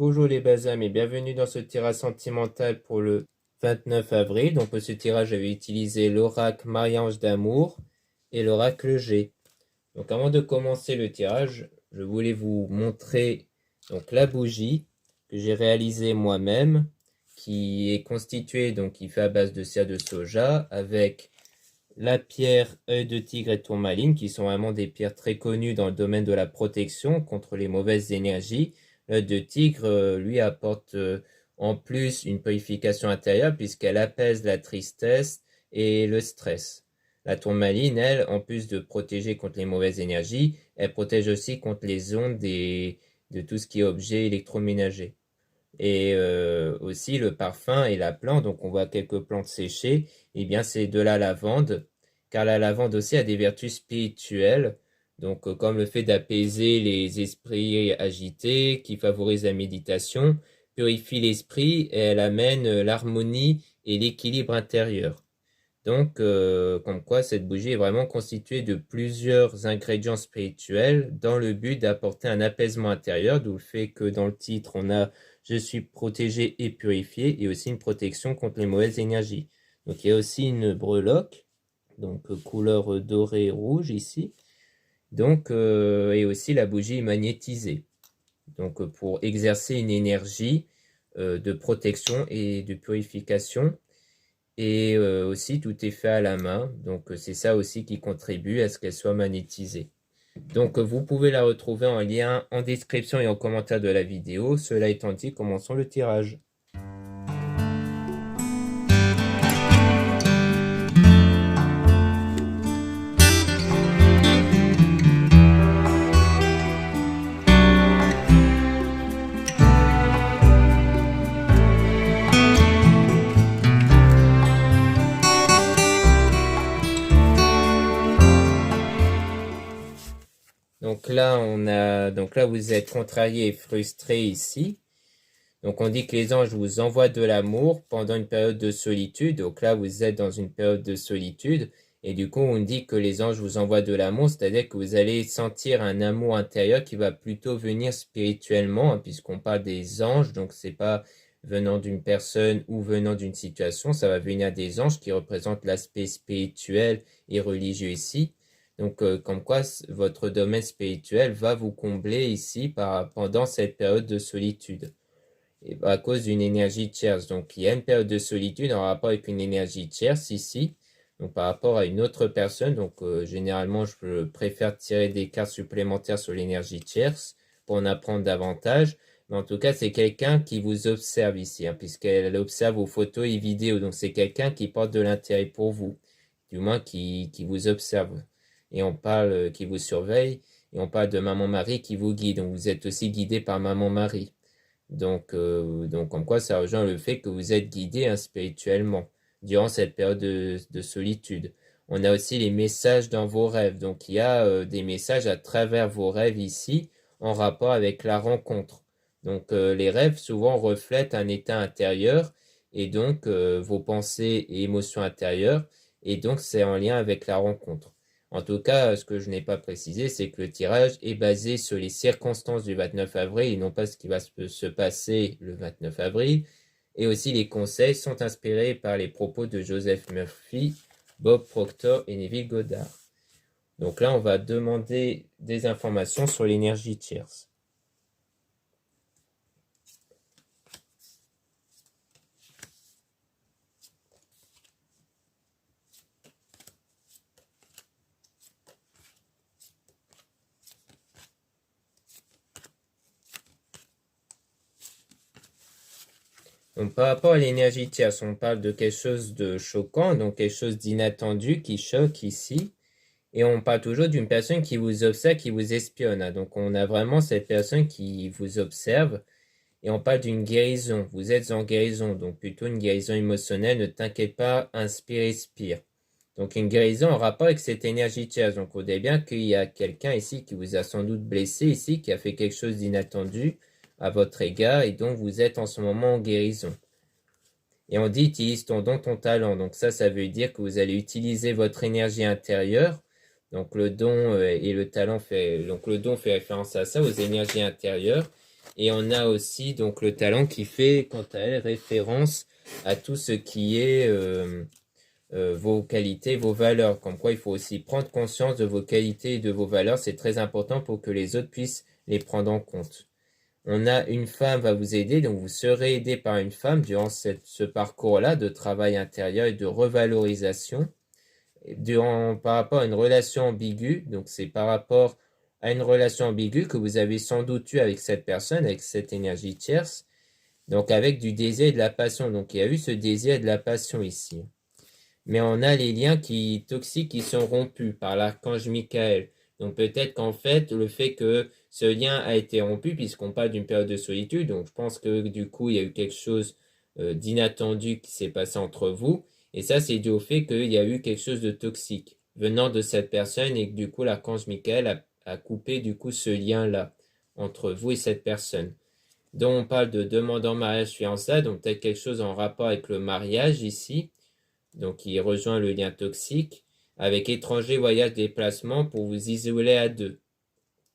bonjour les basams et bienvenue dans ce tirage sentimental pour le 29 avril. Donc pour ce tirage, j'avais utilisé l'oracle Marie-Ange d'amour et l'oracle G. Donc avant de commencer le tirage, je voulais vous montrer donc la bougie que j'ai réalisée moi-même, qui est constituée, donc qui fait à base de cire de soja, avec la pierre œil de tigre et tourmaline, qui sont vraiment des pierres très connues dans le domaine de la protection contre les mauvaises énergies. L'œil de tigre, lui, apporte en plus une purification intérieure puisqu'elle apaise la tristesse et le stress. La tourmaline, elle, en plus de protéger contre les mauvaises énergies, elle protège aussi contre les ondes de tout ce qui est objet électroménager. Et aussi le parfum et la plante, donc on voit quelques plantes séchées, et bien c'est de la lavande, car la lavande aussi a des vertus spirituelles, donc comme le fait d'apaiser les esprits agités, qui favorise la méditation, purifie l'esprit et elle amène l'harmonie et l'équilibre intérieur. Donc, comme quoi cette bougie est vraiment constituée de plusieurs ingrédients spirituels dans le but d'apporter un apaisement intérieur, d'où le fait que dans le titre, on a « Je suis protégé et purifié » et aussi une protection contre les mauvaises énergies. Donc, il y a aussi une breloque, donc couleur dorée rouge ici. Donc, et aussi la bougie magnétisée. Donc, pour exercer une énergie de protection et de purification. Et aussi, tout est fait à la main. Donc, c'est ça aussi qui contribue à ce qu'elle soit magnétisée. Donc, vous pouvez la retrouver en lien en description et en commentaire de la vidéo. Cela étant dit, commençons le tirage. Donc là, vous êtes contrarié et frustré ici. Donc, on dit que les anges vous envoient de l'amour pendant une période de solitude. Donc là, vous êtes dans une période de solitude. Et du coup, on dit que les anges vous envoient de l'amour, c'est-à-dire que vous allez sentir un amour intérieur qui va plutôt venir spirituellement, hein, puisqu'on parle des anges. Donc, c'est pas venant d'une personne ou venant d'une situation. Ça va venir des anges qui représentent l'aspect spirituel et religieux ici. Donc, comme quoi votre domaine spirituel va vous combler ici pendant cette période de solitude. Et à cause d'une énergie tierce. Donc, il y a une période de solitude en rapport avec une énergie tierce ici. Donc, par rapport à une autre personne. Donc, généralement, je préfère tirer des cartes supplémentaires sur l'énergie tierce pour en apprendre davantage. Mais en tout cas, c'est quelqu'un qui vous observe ici, hein, puisqu'elle observe vos photos et vidéos. Donc, c'est quelqu'un qui porte de l'intérêt pour vous. Du moins, qui vous observe. Et on parle, qui vous surveille. Et on parle de Maman Marie qui vous guide. Donc, vous êtes aussi guidé par Maman Marie. Donc, comme quoi ça rejoint le fait que vous êtes guidé, hein, spirituellement durant cette période de solitude. On a aussi les messages dans vos rêves. Donc, il y a des messages à travers vos rêves ici en rapport avec la rencontre. Donc, les rêves souvent reflètent un état intérieur et donc vos pensées et émotions intérieures. Et donc, c'est en lien avec la rencontre. En tout cas, ce que je n'ai pas précisé, c'est que le tirage est basé sur les circonstances du 29 avril et non pas ce qui va se passer le 29 avril. Et aussi, les conseils sont inspirés par les propos de Joseph Murphy, Bob Proctor et Neville Goddard. Donc là, on va demander des informations sur l'énergie tierce. Donc, par rapport à l'énergie tierce, on parle de quelque chose de choquant, donc quelque chose d'inattendu qui choque ici. Et on parle toujours d'une personne qui vous observe, qui vous espionne. Donc, on a vraiment cette personne qui vous observe. Et on parle d'une guérison. Vous êtes en guérison, donc plutôt une guérison émotionnelle. Ne t'inquiète pas, inspire, expire. Donc, une guérison en rapport avec cette énergie tierce. Donc, on dirait bien qu'il y a quelqu'un ici qui vous a sans doute blessé ici, qui a fait quelque chose d'inattendu à votre égard et donc vous êtes en ce moment en guérison. Et on dit utilise ton don, ton talent. Donc ça veut dire que vous allez utiliser votre énergie intérieure. Donc le don et le talent donc le don fait référence à ça, aux énergies intérieures. Et on a aussi donc le talent qui fait, quant à elle, référence à tout ce qui est vos qualités, vos valeurs. Comme quoi, il faut aussi prendre conscience de vos qualités et de vos valeurs. C'est très important pour que les autres puissent les prendre en compte. On a une femme va vous aider, donc vous serez aidé par une femme durant ce parcours-là de travail intérieur et de revalorisation. Par rapport à une relation ambiguë, donc c'est par rapport à une relation ambiguë que vous avez sans doute eu avec cette personne, avec cette énergie tierce, donc avec du désir et de la passion. Donc il y a eu ce désir et de la passion ici. Mais on a les liens toxiques qui sont rompus par l'archange Michael. Donc peut-être qu'en fait, le fait que ce lien a été rompu, puisqu'on parle d'une période de solitude, donc je pense que du coup, il y a eu quelque chose d'inattendu qui s'est passé entre vous. Et ça, c'est dû au fait qu'il y a eu quelque chose de toxique venant de cette personne et que du coup, l'archange Michael a coupé du coup ce lien-là entre vous et cette personne. Donc on parle de demande en mariage fiançailles, donc peut-être quelque chose en rapport avec le mariage ici. Donc il rejoint le lien toxique avec étranger, voyage, déplacement pour vous isoler à deux.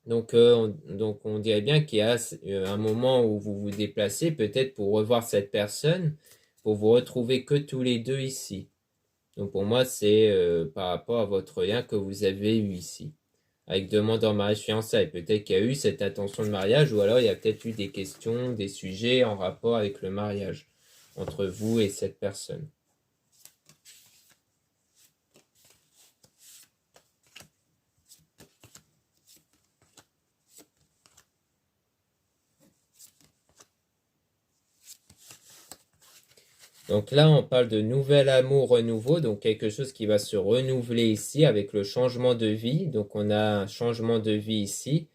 Donc on dirait bien qu'il y a un moment où vous vous déplacez peut-être pour revoir cette personne, pour vous retrouver que tous les deux ici. Donc pour moi c'est par rapport à votre lien que vous avez eu ici. Avec demande en mariage fiançailles. Peut-être qu'il y a eu cette intention de mariage ou alors il y a peut-être eu des questions, des sujets en rapport avec le mariage entre vous et cette personne. Donc là, on parle de nouvel amour renouveau, donc quelque chose qui va se renouveler ici avec le changement de vie. Donc on a un changement de vie ici.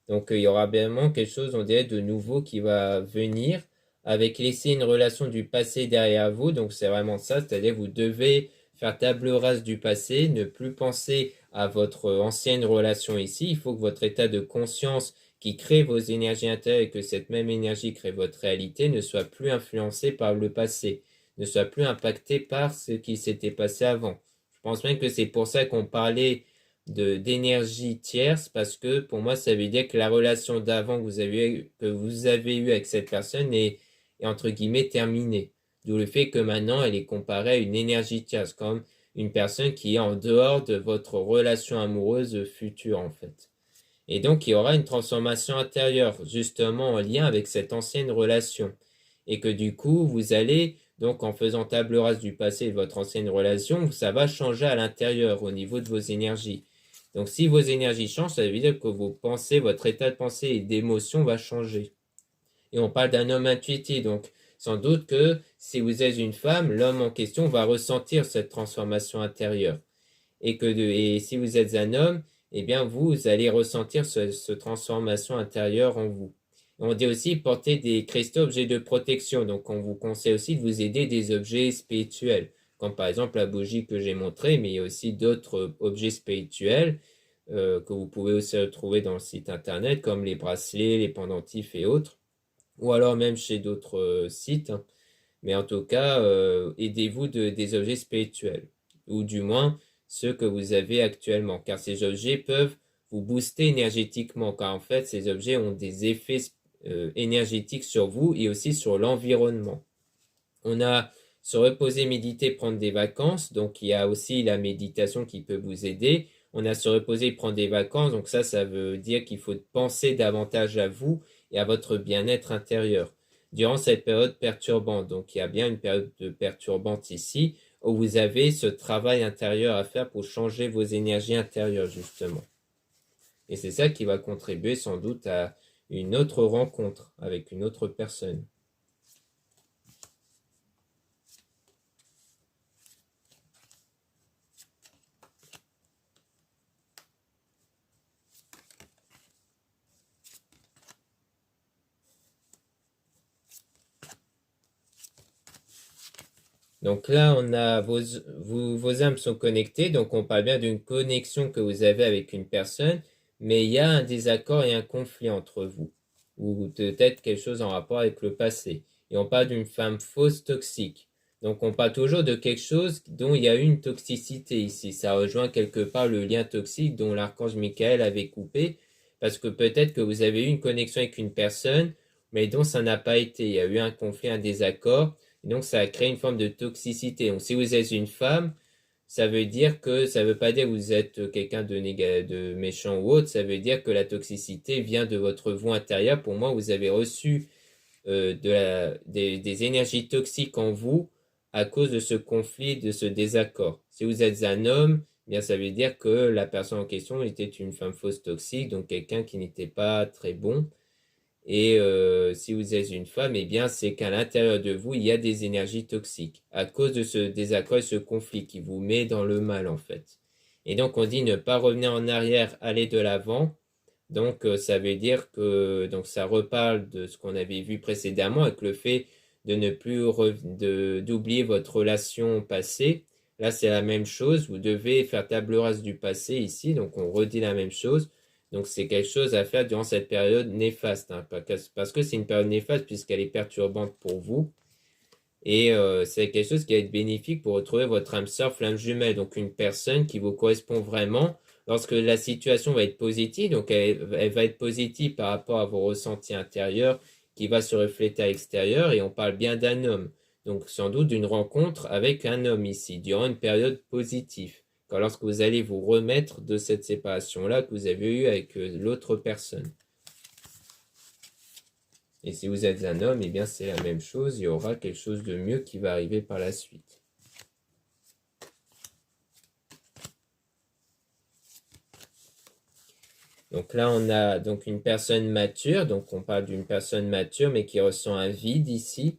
Donc il y aura vraiment quelque chose, on dirait, de nouveau qui va venir avec laisser une relation du passé derrière vous. Donc c'est vraiment ça, c'est-à-dire vous devez faire table rase du passé, ne plus penser à votre ancienne relation ici. Il faut que votre état de conscience qui crée vos énergies intérieures et que cette même énergie crée votre réalité ne soit plus influencé par le passé, ne soit plus impacté par ce qui s'était passé avant. Je pense même que c'est pour ça qu'on parlait d'énergie tierce, parce que pour moi, ça veut dire que la relation d'avant que vous avez eue avec cette personne est entre guillemets terminée. D'où le fait que maintenant, elle est comparée à une énergie tierce, comme une personne qui est en dehors de votre relation amoureuse future, en fait. Et donc, il y aura une transformation intérieure, justement en lien avec cette ancienne relation. Et que du coup, vous allez, donc en faisant table rase du passé de votre ancienne relation, ça va changer à l'intérieur au niveau de vos énergies. Donc, si vos énergies changent, ça veut dire que vos pensées, votre état de pensée et d'émotion va changer. Et on parle d'un homme intuitif, donc sans doute que si vous êtes une femme, l'homme en question va ressentir cette transformation intérieure. Et si vous êtes un homme, eh bien vous allez ressentir cette transformation intérieure en vous. On dit aussi porter des cristaux objets de protection. Donc on vous conseille aussi de vous aider des objets spirituels, comme par exemple la bougie que j'ai montrée, mais il y a aussi d'autres objets spirituels que vous pouvez aussi retrouver dans le site internet, comme les bracelets, les pendentifs et autres, ou alors même chez d'autres sites. Mais en tout cas, aidez-vous des objets spirituels, ou du moins ceux que vous avez actuellement, car ces objets peuvent vous booster énergétiquement, car en fait, ces objets ont des effets énergétiques sur vous et aussi sur l'environnement. On a se reposer, méditer, prendre des vacances, donc il y a aussi la méditation qui peut vous aider. On a se reposer, prendre des vacances, donc ça veut dire qu'il faut penser davantage à vous et à votre bien-être intérieur durant cette période perturbante. Donc il y a bien une période perturbante ici où vous avez ce travail intérieur à faire pour changer vos énergies intérieures justement. Et c'est ça qui va contribuer sans doute à une autre rencontre avec une autre personne. Donc là, on a vos âmes sont connectées, donc on parle bien d'une connexion que vous avez avec une personne, mais il y a un désaccord et un conflit entre vous, ou peut-être quelque chose en rapport avec le passé. Et on parle d'une femme fausse toxique. Donc on parle toujours de quelque chose dont il y a eu une toxicité ici. Ça rejoint quelque part le lien toxique dont l'archange Michael avait coupé, parce que peut-être que vous avez eu une connexion avec une personne mais dont ça n'a pas été. Il y a eu un conflit, un désaccord, et donc ça a créé une forme de toxicité. Donc si vous êtes une femme, ça veut dire que ça veut pas dire que vous êtes quelqu'un de méchant ou autre, ça veut dire que la toxicité vient de votre vous intérieur. Pour moi, vous avez reçu des énergies toxiques en vous à cause de ce conflit, de ce désaccord. Si vous êtes un homme, eh bien ça veut dire que la personne en question était une femme fausse toxique, donc quelqu'un qui n'était pas très bon. Et si vous êtes une femme, eh bien c'est qu'à l'intérieur de vous, il y a des énergies toxiques à cause de ce désaccord et ce conflit qui vous met dans le mal en fait. Et donc on dit ne pas revenir en arrière, aller de l'avant. Donc ça veut dire que donc ça reparle de ce qu'on avait vu précédemment avec le fait de ne plus d'oublier votre relation passée. Là c'est la même chose, vous devez faire table rase du passé ici, donc on redit la même chose. Donc c'est quelque chose à faire durant cette période néfaste, hein, parce que c'est une période néfaste puisqu'elle est perturbante pour vous. Et c'est quelque chose qui va être bénéfique pour retrouver votre âme sœur flamme jumelle, donc une personne qui vous correspond vraiment lorsque la situation va être positive, donc elle va être positive par rapport à vos ressentis intérieurs qui va se refléter à l'extérieur, et on parle bien d'un homme. Donc sans doute d'une rencontre avec un homme ici, durant une période positive, quand lorsque vous allez vous remettre de cette séparation-là que vous avez eue avec l'autre personne. Et si vous êtes un homme, eh bien c'est la même chose, il y aura quelque chose de mieux qui va arriver par la suite. Donc là, on a donc une personne mature, donc on parle d'une personne mature, mais qui ressent un vide ici.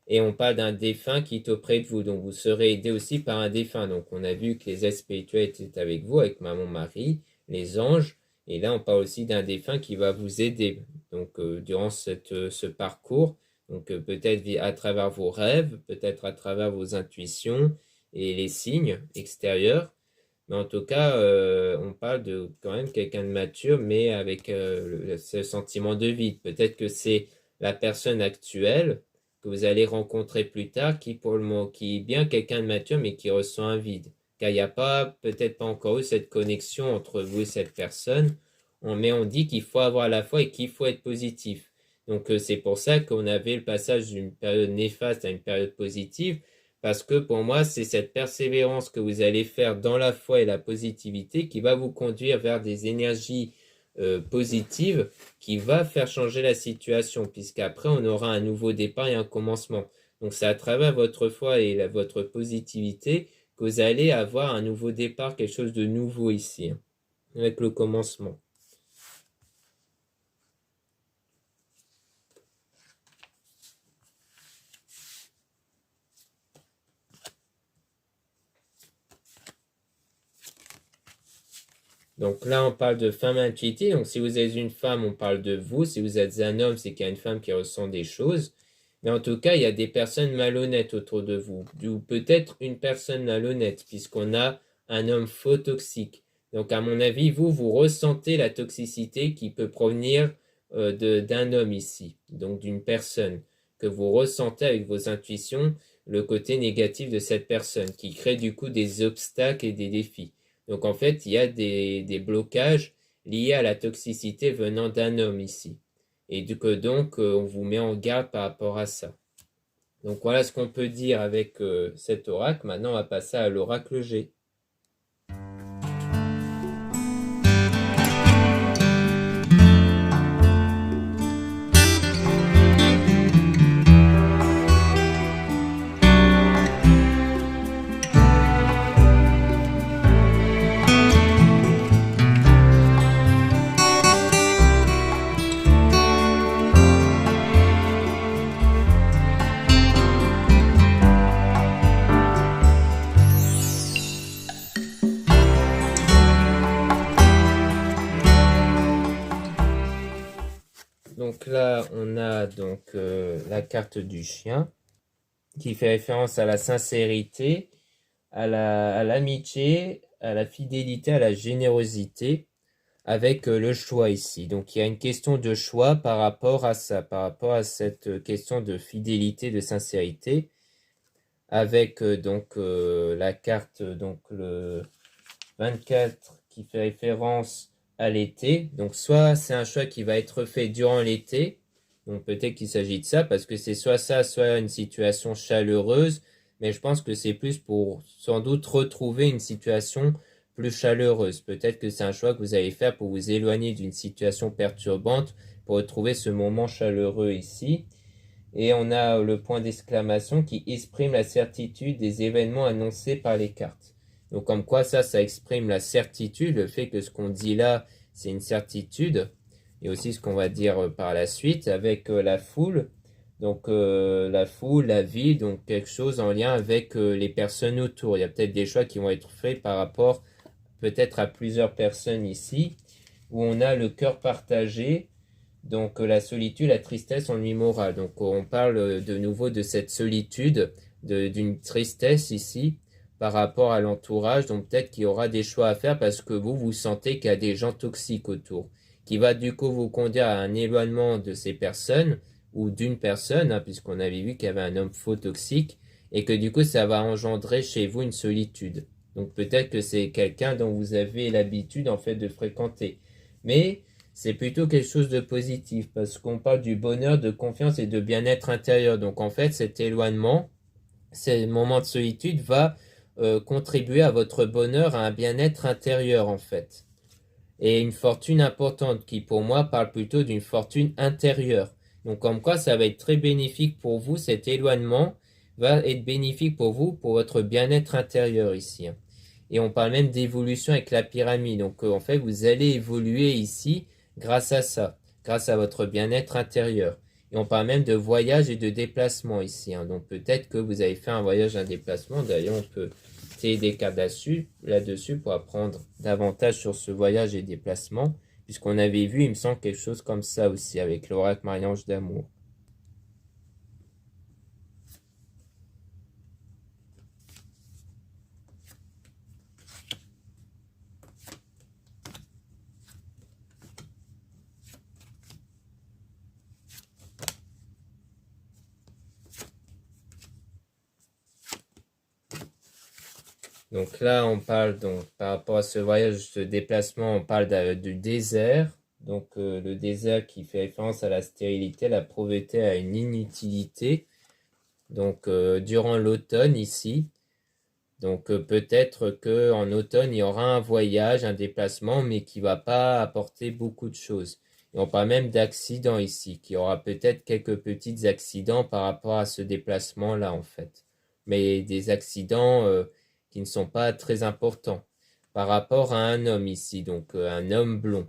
Et on parle d'un défunt qui est auprès de vous, donc vous serez aidé aussi par un défunt. Donc on a vu que les êtres spirituels étaient avec vous, avec Maman Marie, les anges, et là on parle aussi d'un défunt qui va vous aider. Donc durant ce parcours, donc peut-être à travers vos rêves, peut-être à travers vos intuitions et les signes extérieurs. Mais en tout cas, on parle de quand même quelqu'un de mature, mais avec ce sentiment de vide. Peut-être que c'est la personne actuelle que vous allez rencontrer plus tard qui, pour le moment, qui est bien quelqu'un de mature, mais qui ressent un vide. Car il n'y a pas, peut-être pas encore eu cette connexion entre vous et cette personne. Mais on dit qu'il faut avoir la foi et qu'il faut être positif. Donc c'est pour ça qu'on avait le passage d'une période néfaste à une période positive. Parce que pour moi, c'est cette persévérance que vous allez faire dans la foi et la positivité qui va vous conduire vers des énergies positives qui va faire changer la situation, puisqu'après, on aura un nouveau départ et un commencement. Donc, c'est à travers votre foi et votre positivité que vous allez avoir un nouveau départ, quelque chose de nouveau ici, hein, avec le commencement. Donc là, on parle de femme intuitive. Donc si vous êtes une femme, on parle de vous. Si vous êtes un homme, c'est qu'il y a une femme qui ressent des choses. Mais en tout cas, il y a des personnes malhonnêtes autour de vous. Ou peut-être une personne malhonnête, puisqu'on a un homme faux toxique. Donc à mon avis, vous ressentez la toxicité qui peut provenir d'un homme ici. Donc d'une personne que vous ressentez avec vos intuitions, le côté négatif de cette personne, qui crée du coup des obstacles et des défis. Donc en fait, il y a des blocages liés à la toxicité venant d'un homme ici. Et donc, on vous met en garde par rapport à ça. Donc voilà ce qu'on peut dire avec cet oracle. Maintenant, on va passer à l'oracle G. Donc là, on a donc la carte du chien qui fait référence à la sincérité, à l'amitié, à la fidélité, à la générosité, avec le choix ici. Donc il y a une question de choix par rapport à ça, par rapport à cette question de fidélité, de sincérité, avec donc la carte donc le 24 qui fait référence à l'été. Donc soit c'est un choix qui va être fait durant l'été, Donc peut-être qu'il s'agit de ça, parce que c'est soit ça, soit une situation chaleureuse, mais je pense que c'est plus pour sans doute retrouver une situation plus chaleureuse. Peut-être que c'est un choix que vous allez faire pour vous éloigner d'une situation perturbante, pour retrouver ce moment chaleureux ici. Et on a le point d'exclamation qui exprime la certitude des événements annoncés par les cartes. Donc comme quoi ça exprime la certitude, le fait que ce qu'on dit là, c'est une certitude. Et aussi ce qu'on va dire par la suite avec la foule. Donc la foule, la ville, donc quelque chose en lien avec les personnes autour. Il y a peut-être des choix qui vont être faits par rapport peut-être à plusieurs personnes ici, où on a le cœur partagé. Donc la solitude, la tristesse, ennui moral. Donc on parle de nouveau de cette solitude, d'une tristesse ici par rapport à l'entourage. Donc peut-être qu'il y aura des choix à faire parce que vous sentez qu'il y a des gens toxiques autour, qui va du coup vous conduire à un éloignement de ces personnes ou d'une personne, hein, puisqu'on avait vu qu'il y avait un homme faux toxique, et que du coup ça va engendrer chez vous une solitude. Donc peut-être que c'est quelqu'un dont vous avez l'habitude en fait de fréquenter. Mais c'est plutôt quelque chose de positif parce qu'on parle du bonheur, de confiance et de bien-être intérieur. Donc en fait, cet éloignement, ce moment de solitude va contribuer à votre bonheur, à un bien-être intérieur en fait. Et une fortune importante qui pour moi parle plutôt d'une fortune intérieure. Donc comme quoi ça va être très bénéfique pour vous, cet éloignement va être bénéfique pour vous, pour votre bien-être intérieur ici. Et on parle même d'évolution avec la pyramide. Donc en fait, vous allez évoluer ici grâce à ça, grâce à votre bien-être intérieur. Et on parle même de voyage et de déplacement ici. Donc peut-être que vous avez fait un voyage, un déplacement. D'ailleurs, on peut tirer des cartes là-dessus pour apprendre davantage sur ce voyage et déplacement. Puisqu'on avait vu, il me semble, quelque chose comme ça aussi avec l'oracle Marie-Ange d'amour. Donc là, on parle donc par rapport à ce voyage de déplacement, on parle du désert. Donc le désert qui fait référence à la stérilité, la pauvreté, à une inutilité. Donc durant l'automne ici. Donc peut-être que en automne, il y aura un voyage, un déplacement, mais qui va pas apporter beaucoup de choses. Et on parle même d'accidents ici, qu'il y aura peut-être quelques petits accidents par rapport à ce déplacement-là en fait. Mais des accidents qui ne sont pas très importants par rapport à un homme ici, donc un homme blond.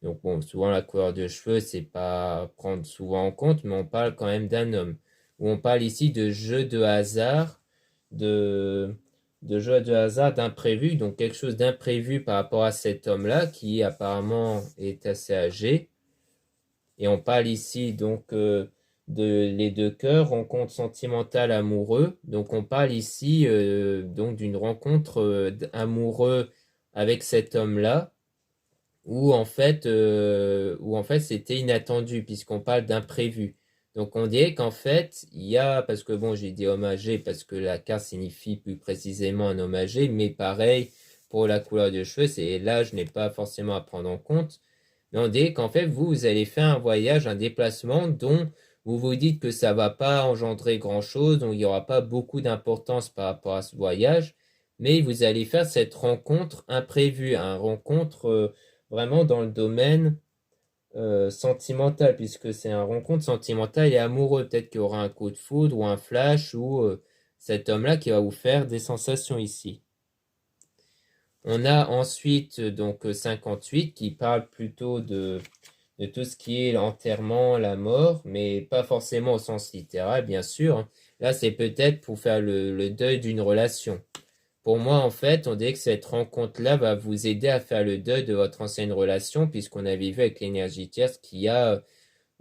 Donc bon, souvent la couleur de cheveux, c'est pas à prendre souvent en compte, mais on parle quand même d'un homme. Où on parle ici de jeu de hasard, de, de jeu de hasard, d'imprévu, donc quelque chose d'imprévu par rapport à cet homme-là, qui apparemment est assez âgé. Et on parle ici donc de les deux cœurs, rencontre sentimentale, amoureux. Donc on parle ici donc d'une rencontre amoureux avec cet homme-là où en fait c'était inattendu puisqu'on parle d'imprévu. Donc on dirait qu'en fait il y a, parce que bon j'ai dit hommagé parce que la carte signifie plus précisément un hommagé, mais pareil pour la couleur de cheveux, c'est là je n'ai pas forcément à prendre en compte. Mais on dirait qu'en fait vous allez faire un voyage, un déplacement dont vous vous dites que ça va pas engendrer grand-chose, donc il n'y aura pas beaucoup d'importance par rapport à ce voyage, mais vous allez faire cette rencontre imprévue, une rencontre vraiment dans le domaine sentimental, puisque c'est un rencontre sentimentale et amoureux. Peut-être qu'il y aura un coup de foudre ou un flash ou cet homme-là qui va vous faire des sensations ici. On a ensuite donc 58 qui parle plutôt de tout ce qui est l'enterrement, la mort, mais pas forcément au sens littéral, bien sûr. Là, c'est peut-être pour faire le deuil d'une relation. Pour moi, en fait, on dirait que cette rencontre-là va vous aider à faire le deuil de votre ancienne relation, puisqu'on avait vu avec l'énergie tierce qu'il y a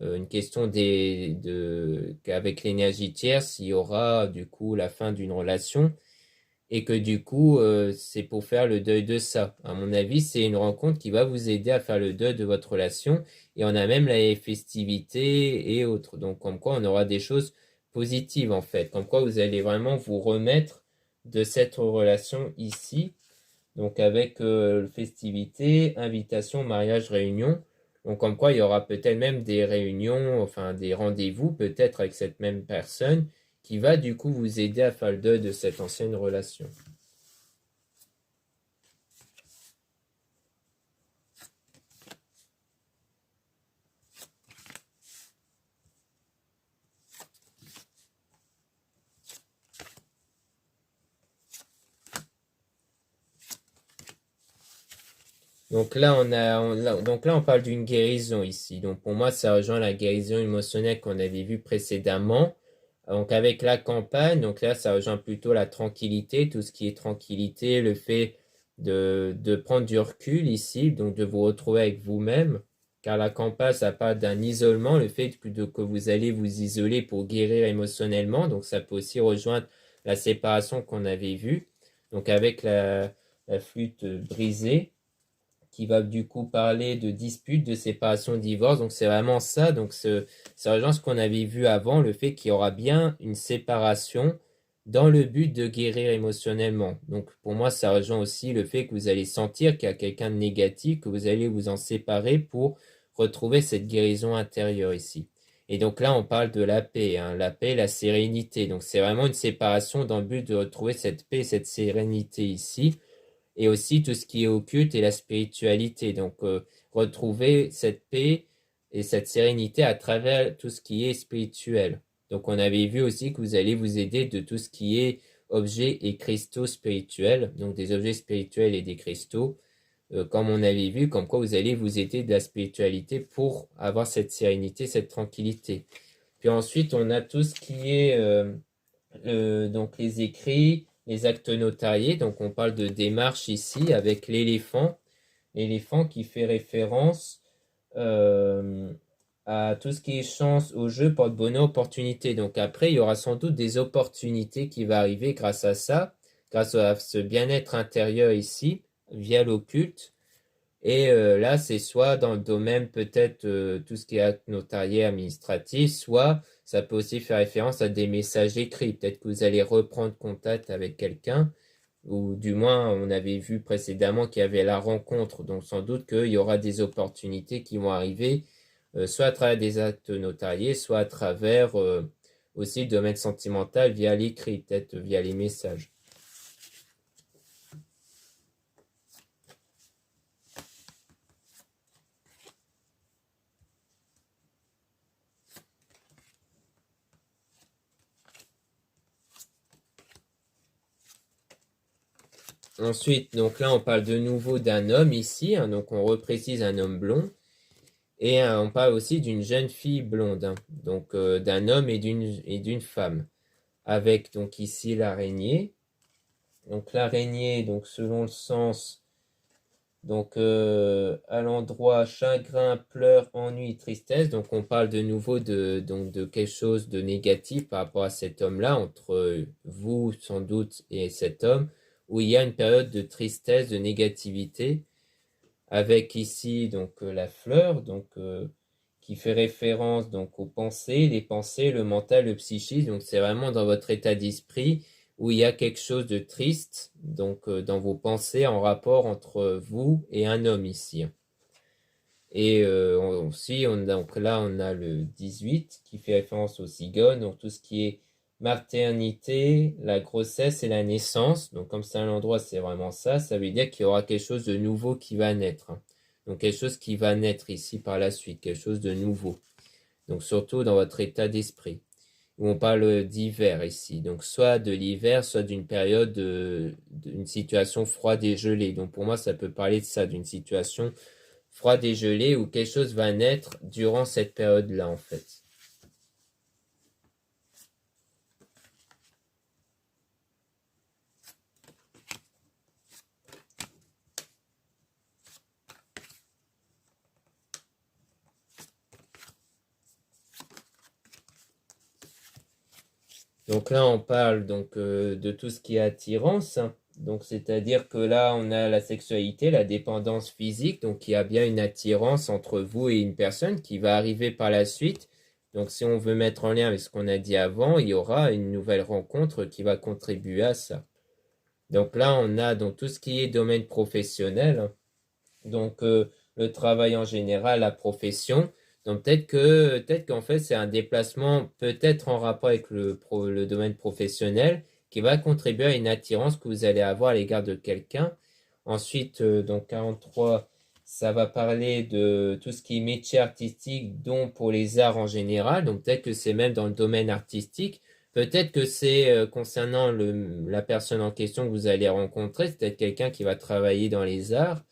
une question qu'avec l'énergie tierce, il y aura du coup la fin d'une relation, et que du coup, c'est pour faire le deuil de ça. À mon avis, c'est une rencontre qui va vous aider à faire le deuil de votre relation, et on a même les festivités et autres. Donc, comme quoi, on aura des choses positives, en fait. Comme quoi, vous allez vraiment vous remettre de cette relation ici, donc avec festivité, invitation, mariage, réunion. Donc, comme quoi, il y aura peut-être même des réunions, enfin des rendez-vous peut-être avec cette même personne qui va du coup vous aider à faire le deuil de cette ancienne relation. Donc là, donc là, on parle d'une guérison ici. Donc pour moi, ça rejoint la guérison émotionnelle qu'on avait vue précédemment. Donc avec la campagne, donc là, ça rejoint plutôt la tranquillité, tout ce qui est tranquillité, le fait de prendre du recul ici, donc de vous retrouver avec vous-même. Car la campagne, ça part d'un isolement, le fait que vous allez vous isoler pour guérir émotionnellement. Donc ça peut aussi rejoindre la séparation qu'on avait vue. Donc avec la flûte brisée qui va du coup parler de dispute, de séparation, de divorce. Donc c'est vraiment ça. Donc ça rejoint ce qu'on avait vu avant, le fait qu'il y aura bien une séparation dans le but de guérir émotionnellement. Donc pour moi, ça rejoint aussi le fait que vous allez sentir qu'il y a quelqu'un de négatif, que vous allez vous en séparer pour retrouver cette guérison intérieure ici. Et donc là, on parle de la paix, hein, la paix, la sérénité. Donc c'est vraiment une séparation dans le but de retrouver cette paix, cette sérénité ici et aussi tout ce qui est occulte et la spiritualité. Donc, retrouver cette paix et cette sérénité à travers tout ce qui est spirituel. Donc, on avait vu aussi que vous allez vous aider de tout ce qui est objets et cristaux spirituels, donc des objets spirituels et des cristaux, comme on avait vu, comme quoi vous allez vous aider de la spiritualité pour avoir cette sérénité, cette tranquillité. Puis ensuite, on a tout ce qui est donc les écrits, les actes notariés. Donc on parle de démarche ici avec l'éléphant. L'éléphant qui fait référence euh, à tout ce qui est chance au jeu, porte-bonheur, opportunité. Donc après, il y aura sans doute des opportunités qui vont arriver grâce à ça, grâce à ce bien-être intérieur ici, via l'occulte. Et là, c'est soit dans le domaine peut-être tout ce qui est acte notarié administratif, soit ça peut aussi faire référence à des messages écrits. Peut-être que vous allez reprendre contact avec quelqu'un, ou du moins on avait vu précédemment qu'il y avait la rencontre. Donc sans doute qu'il y aura des opportunités qui vont arriver, soit à travers des actes notariés, soit à travers aussi le domaine sentimental via l'écrit, peut-être via les messages. Ensuite, donc là, on parle de nouveau d'un homme ici, hein, donc on reprécise un homme blond, et on parle aussi d'une jeune fille blonde, hein, donc d'un homme et d'une femme, avec donc ici l'araignée. Donc l'araignée, donc selon le sens, donc à l'endroit chagrin, pleurs, ennui, tristesse. Donc on parle de nouveau donc de quelque chose de négatif par rapport à cet homme-là, entre vous sans doute et cet homme, où il y a une période de tristesse, de négativité, avec ici donc la fleur, donc qui fait référence donc aux pensées, les pensées, le mental, le psychisme. Donc c'est vraiment dans votre état d'esprit où il y a quelque chose de triste, donc dans vos pensées en rapport entre vous et un homme ici. Et aussi, donc là, on a le 18 qui fait référence aux cigognes, donc tout ce qui est maternité, la grossesse et la naissance. Donc comme c'est un endroit, c'est vraiment ça. Ça veut dire qu'il y aura quelque chose de nouveau qui va naître, hein. Donc quelque chose qui va naître ici par la suite, quelque chose de nouveau. Donc surtout dans votre état d'esprit. Où on parle d'hiver ici. Donc soit de l'hiver, soit d'une période d'une situation froide et gelée. Donc pour moi, ça peut parler de ça, d'une situation froide et gelée où quelque chose va naître durant cette période-là en fait. Donc là, on parle donc de tout ce qui est attirance, hein. Donc c'est-à-dire que là, on a la sexualité, la dépendance physique. Donc il y a bien une attirance entre vous et une personne qui va arriver par la suite. Donc si on veut mettre en lien avec ce qu'on a dit avant, il y aura une nouvelle rencontre qui va contribuer à ça. Donc là, on a donc tout ce qui est domaine professionnel, hein. Donc le travail en général, la profession. Donc peut-être qu'en fait c'est un déplacement peut-être en rapport avec le domaine professionnel qui va contribuer à une attirance que vous allez avoir à l'égard de quelqu'un. Ensuite, donc 43, ça va parler de tout ce qui est métier artistique, dont pour les arts en général. Donc peut-être que c'est même dans le domaine artistique. Peut-être que c'est concernant la personne en question que vous allez rencontrer. C'est peut-être quelqu'un qui va travailler dans les arts,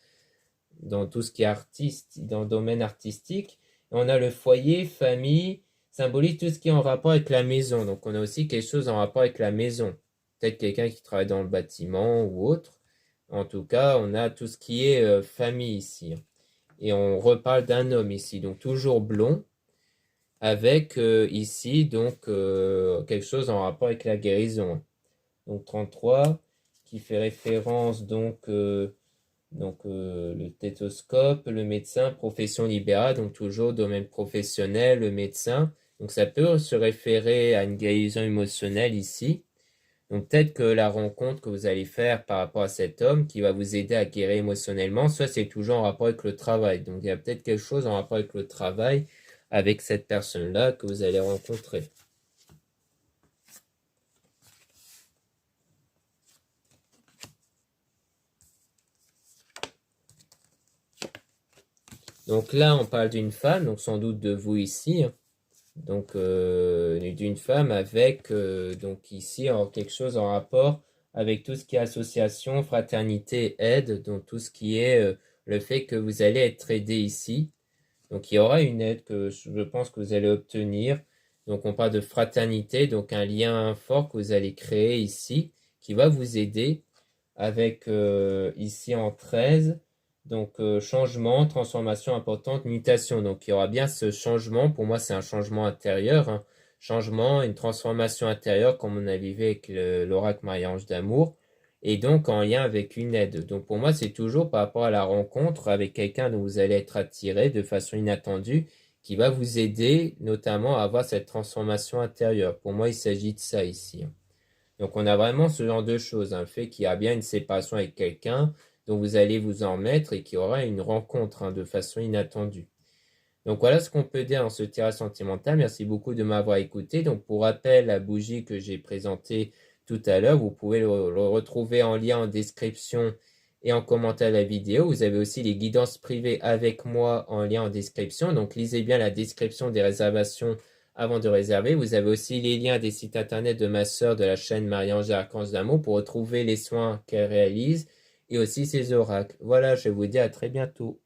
dans tout ce qui est artiste, dans le domaine artistique. On a le foyer, famille, symbolise tout ce qui est en rapport avec la maison. Donc on a aussi quelque chose en rapport avec la maison. Peut-être quelqu'un qui travaille dans le bâtiment ou autre. En tout cas, on a tout ce qui est famille ici. Et on reparle d'un homme ici, donc toujours blond, avec ici donc quelque chose en rapport avec la guérison. Donc 33, qui fait référence le stéthoscope, le médecin, profession libérale, donc toujours domaine professionnel, le médecin. Donc ça peut se référer à une guérison émotionnelle ici. Donc peut-être que la rencontre que vous allez faire par rapport à cet homme qui va vous aider à guérir émotionnellement, soit c'est toujours en rapport avec le travail. Donc il y a peut-être quelque chose en rapport avec le travail, avec cette personne-là que vous allez rencontrer. Donc là, on parle d'une femme, donc sans doute de vous ici. Donc d'une femme avec donc ici quelque chose en rapport avec tout ce qui est association, fraternité, aide, donc tout ce qui est le fait que vous allez être aidé ici. Donc il y aura une aide que je pense que vous allez obtenir. Donc on parle de fraternité, donc un lien fort que vous allez créer ici qui va vous aider avec ici en 13. Donc changement, transformation importante, mutation. Donc il y aura bien ce changement. Pour moi, c'est un changement intérieur. Hein. Changement, une transformation intérieure comme on a vécu avec l'oracle Marie-Ange d'amour. Et donc en lien avec une aide. Donc pour moi, c'est toujours par rapport à la rencontre avec quelqu'un dont vous allez être attiré de façon inattendue qui va vous aider notamment à avoir cette transformation intérieure. Pour moi, il s'agit de ça ici. Hein. Donc on a vraiment ce genre de choses, un fait qu'il y a bien une séparation avec quelqu'un dont vous allez vous en mettre et qu'il y aura une rencontre hein, de façon inattendue. Donc voilà ce qu'on peut dire dans ce tirage sentimental. Merci beaucoup de m'avoir écouté. Donc pour rappel, la bougie que j'ai présentée tout à l'heure, vous pouvez le retrouver en lien en description et en commentaire de la vidéo. Vous avez aussi les guidances privées avec moi en lien en description. Donc lisez bien la description des réservations avant de réserver. Vous avez aussi les liens des sites internet de ma sœur de la chaîne Marie-Ange Archange d'Amour pour retrouver les soins qu'elle réalise et aussi ses oracles. Voilà, je vous dis à très bientôt.